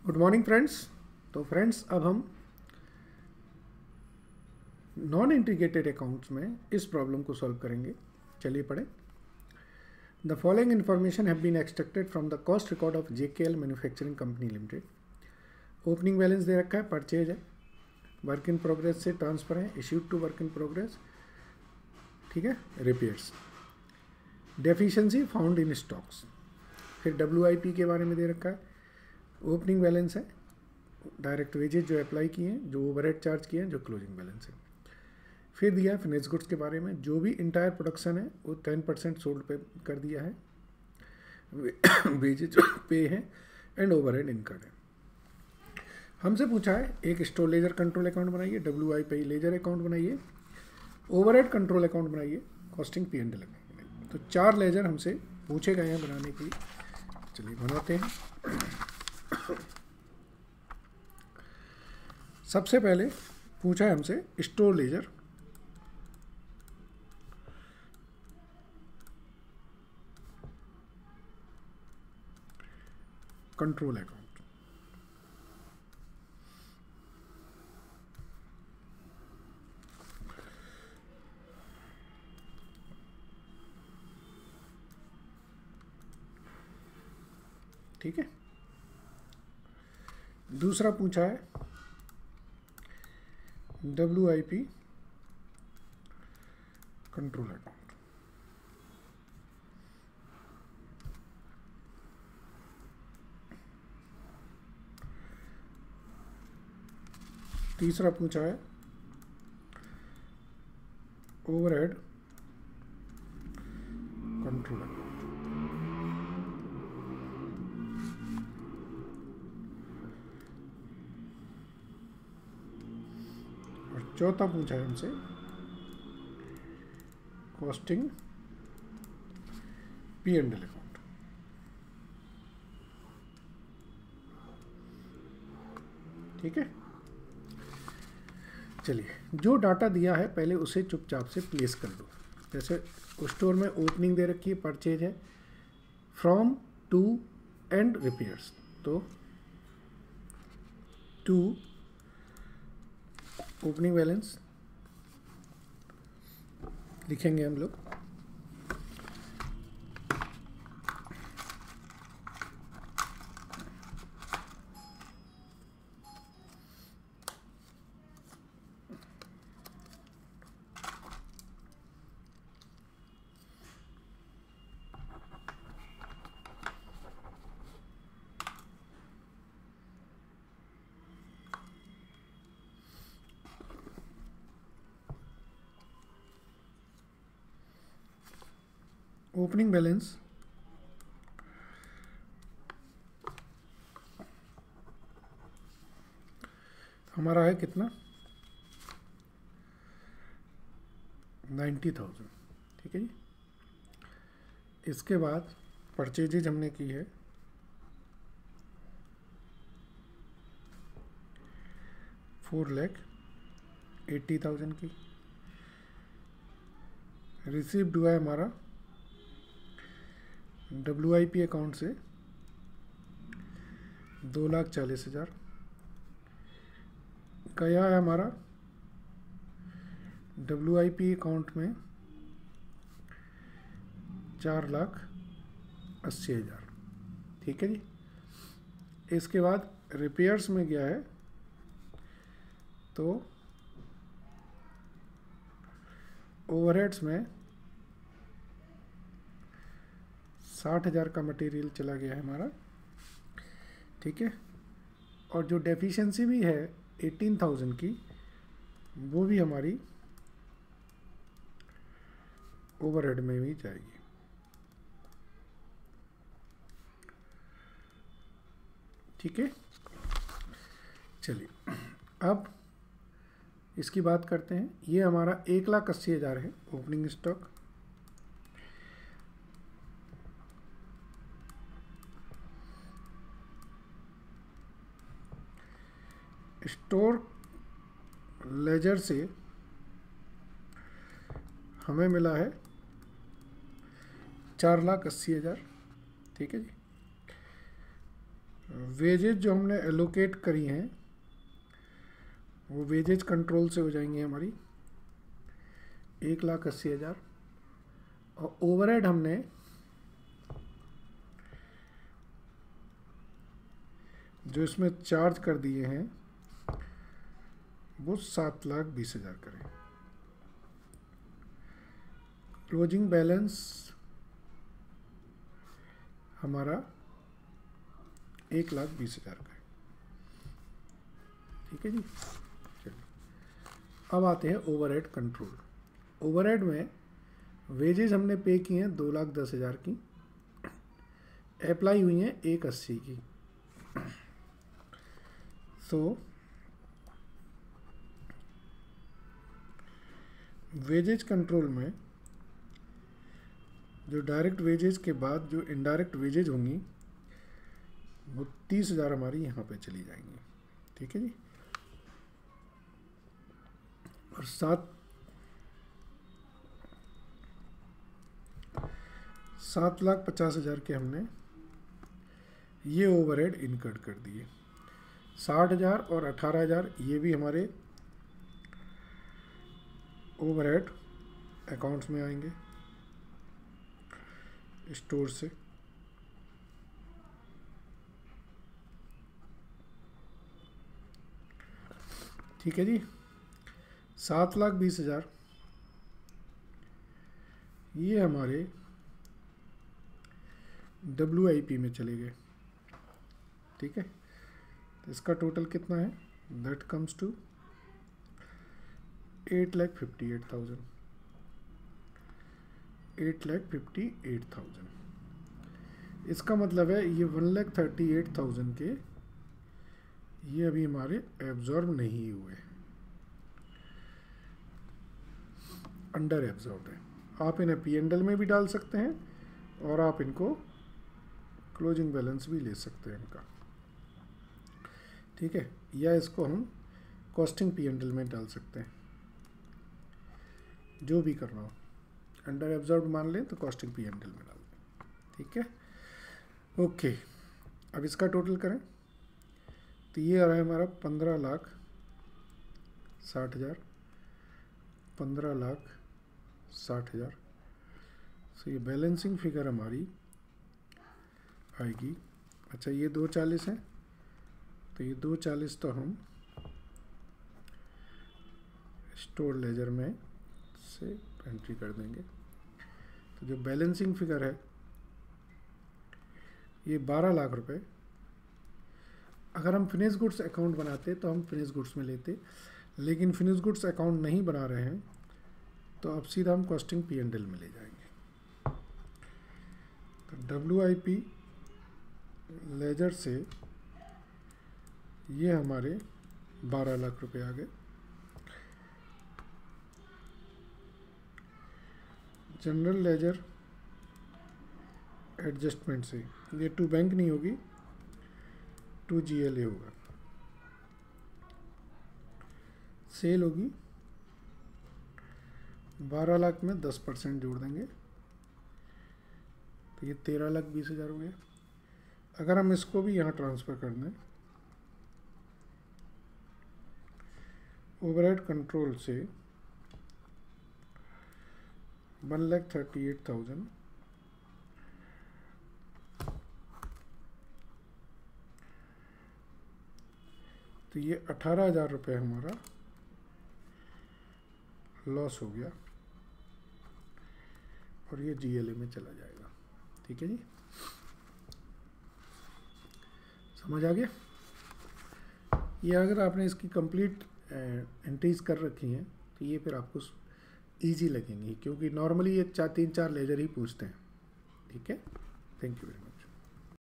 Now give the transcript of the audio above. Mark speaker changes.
Speaker 1: Good morning friends. तो friends अब हम नॉन इंटीग्रेटेड अकाउंट्स में इस प्रॉब्लम को सॉल्व करेंगे। चलिए पढ़ें। The following information have been extracted from the cost record of JKL manufacturing company limited. Opening balance दे रखा है, परचेज है, वर्क इन प्रोग्रेस से ट्रांसफर है, issued to work in progress, ठीक है, repairs, deficiency found in stocks. फिर WIP के बारे में दे रखा है, ओपनिंग बैलेंस है, डायरेक्ट वेजेज जो अप्लाई किए हैं, जो ओवरहेड चार्ज किए हैं, जो क्लोजिंग बैलेंस है। फिर दिया है फिनिश गुड्स के बारे में, जो भी इंटायर प्रोडक्शन है वो 10% सोल्ड पे कर दिया है, वेजेज पे है एंड ओवरहेड इनकर्ड है। हमसे पूछा है एक स्टोर लेजर कंट्रोल अकाउंट बनाइए, WIP लेजर अकाउंट बनाइए, ओवरहेड कंट्रोल अकाउंट बनाइए, कॉस्टिंग P&L अकाउंट बनाइए। तो 4 लेजर हमसे पूछे गए हैं बनाने के लिए। चलिए बनाते हैं। सबसे पहले पूछा है हमसे स्टोर लेजर, कंट्रोल अकाउंट। ठीक है। दूसरा पूछा है WIP कंट्रोल अकाउंट। तीसरा पूछा है ओवरहेड कंट्रोल अकाउंट। और चौथा पूछा है हमसे कॉस्टिंग P&L अकाउंट। ठीक है। चलिए, जो डाटा दिया है पहले उसे चुपचाप से प्लेस कर दो। जैसे स्टोर में ओपनिंग दे रखी है, परचेज है, फ्रॉम, टू एंड रिपेयर्स। तो टू ओपनिंग बैलेंस लिखेंगे हम लोग, ओपनिंग बैलेंस हमारा है कितना, 90,000। ठीक है जी। इसके बाद परचेजेज हमने की है 4,80,000 की। रिसीव्ड हुआ है हमारा WIP अकाउंट से 2,40,000। गया है हमारा WIP अकाउंट में 4,80,000। ठीक है जी। इसके बाद रिपेयर्स में गया है तो ओवरहेड्स में 60,000 का मटेरियल चला गया है हमारा। ठीक है। और जो डेफिशिएंसी भी है 18,000 की, वो भी हमारी ओवरहेड में भी जाएगी। ठीक है। चलिए अब इसकी बात करते हैं। ये हमारा 1,80,000 है ओपनिंग स्टॉक। स्टोर लेजर से हमें मिला है 4,80,000। ठीक है जी। वेजेज जो हमने एलोकेट करी हैं वो वेजेज कंट्रोल से हो जाएंगी हमारी 1,80,000, और ओवरहेड हमने जो इसमें चार्ज कर दिए हैं वो 7,20,000 करें। क्लोजिंग बैलेंस हमारा 1,20,000 का है। ठीक है जी। चलिए अब आते हैं ओवरहेड कंट्रोल। ओवरहेड में वेजेज हमने पे की हैं 2,10,000 की, अप्लाई हुई हैं 1,80 की। सो वेजेज कंट्रोल में जो डायरेक्ट वेजेज के बाद जो इनडायरेक्ट वेजेज होंगी वो 30,000 हमारी यहाँ पे चली जाएंगी। ठीक है जी। और 7,50,000 के हमने ये ओवरहेड इनकर्ड कर दिए। 60,000 और 18,000 ये भी हमारे ओवरहेड अकाउंट्स में आएंगे स्टोर से। ठीक है जी। 7,20,000 ये हमारे WIP में चले गए। ठीक है, तो इसका टोटल कितना है? That comes to 8,58,000। 8,58,000। इसका मतलब है ये 1,38,000 के ये अभी हमारे एब्जॉर्ब नहीं हुए, अंडर एब्जॉर्ब है। आप इन्हें P&L में भी डाल सकते हैं और आप इनको क्लोजिंग बैलेंस भी ले सकते हैं इनका। ठीक है, या इसको हम कॉस्टिंग P&L में डाल सकते हैं, जो भी करना हो। अंडर एब्जॉर्ब मान लें तो कॉस्टिंग P&L में डाल दें। ठीक है, ओके। अब इसका टोटल करें तो ये आ रहा है हमारा 15,60,000। 15,60,000। सो ये बैलेंसिंग फिगर हमारी आएगी। अच्छा, ये 2,40 है तो ये 2,40 तो हम स्टोर लेजर में से एंट्री कर देंगे। तो जो बैलेंसिंग फिगर है ये 12 लाख रुपए। अगर हम फिनिश गुड्स अकाउंट बनाते तो हम फिनिश गुड्स में लेते, लेकिन फिनिश गुड्स अकाउंट नहीं बना रहे हैं तो अब सीधा हम कॉस्टिंग P&L में ले जाएंगे। तो WIP लेजर से ये हमारे 12 लाख रुपए आ गए। जनरल लेजर एडजस्टमेंट से ये टू बैंक नहीं होगी, टू GLA होगा। सेल होगी 12 लाख में 10% जोड़ देंगे तो ये 13,20,000 हो गया। अगर हम इसको भी यहाँ ट्रांसफ़र कर दें ओवरहेड कंट्रोल से 1,38,000 तो ये 18,000 रुपये हमारा लॉस हो गया और ये GLA में चला जाएगा। ठीक है जी, समझ आ गया? ये अगर आपने इसकी कंप्लीट एंट्रीज कर रखी हैं तो ये फिर आपको इजी लगेंगी, क्योंकि नॉर्मली ये 3-4 लेजर ही पूछते हैं। ठीक है, थैंक यू वेरी मच।